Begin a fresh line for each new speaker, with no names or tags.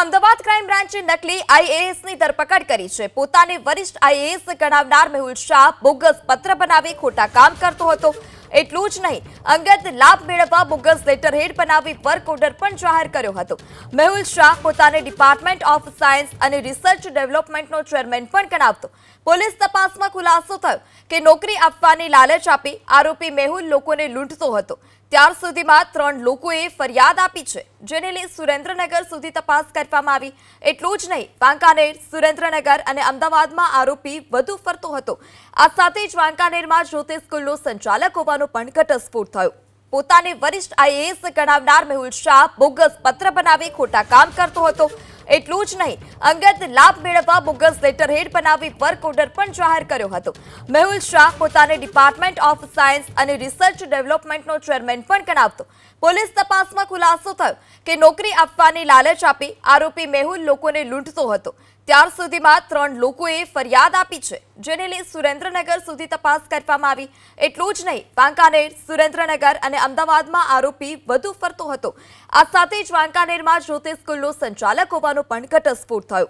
Ahmedabad crime બ્રાન્ચે નકલી આઈએએસની ધરપકડ કરી છે। પોતાને વરિષ્ઠ આઈએએસ ગણાવનાર મેહુલ શાહ બોગસ પત્ર બનાવી ખોટા કામ કરતો હતો। એટલું જ નહીં, અંગત લાભ મેળવવા બોગસ લેટરહેડ બનાવી વર્ક ઓર્ડર પણ જાહેર કર્યો હતો। મેહુલ શાહ પોતાને ડિપાર્ટમેન્ટ ઓફ સાયન્સ અને રિસર્ચ ડેવલપમેન્ટનો ચેરમેન પણ ગણાવતો। પોલીસ તપાસમાં ખુલાસો થયો કે નોકરી આપવાની લાલચ આપી આરોપી મેહુલ લોકોને લૂંટતો હતો। ત્યાર સુધીમાં 3 લોકોએ ફરિયાદ આપી છે, જેને લઈ સુરેન્દ્રનગર સુધી તપાસ કરવામાં આવી। એટલું જ નહીં, વાંકાનેર, સુરેન્દ્રનગર અને અમદાવાદમાં આરોપી વધુ ફરતો હતો। આ સાથે જ વાંકાનેરમાં જ્યોતિ સ્કૂલનો સંચાલક હોવાનો પણ ઘટસ્ફોટ થયો। પોતાને વરિષ્ઠ આઈએએસ ગણાવનાર મેહુલ શાહ બોગસ પત્ર બનાવી ખોટા કામ કરતો હતો। એટલું જ નહીં, અંગત લાભ મેળવવા બોગસ લેટરહેડ બનાવી વર્ક ઓર્ડર પણ જાહેર કર્યો હતો। મેહુલ શાહ પોતાને ડિપાર્ટમેન્ટ ઓફ સાયન્સ અને રિસર્ચ ડેવલપમેન્ટનો ચેરમેન પણ ગણાવતો। પોલીસ તપાસમાં ખુલાસો થયો કે નોકરી આપવાની લાલચ આપી આરોપી મેહુલ લોકોને લૂંટતો હતો। ત્યાર સુધીમાં 3 લોકોએ ફરિયાદ આપી છે, જેને લઈ સુરેન્દ્રનગર સુધી તપાસ કરવામાં આવી। એટલું જ નહીં, વાંકાનેર, સુરેન્દ્રનગર અને અમદાવાદમાં આરોપી વધુ ફરતો હતો। આ સાથે જ વાંકાનેરમાં જ્યોતિ સ્કૂલનો સંચાલક હોવાનો પણ ઘટસ્ફોટ થયો।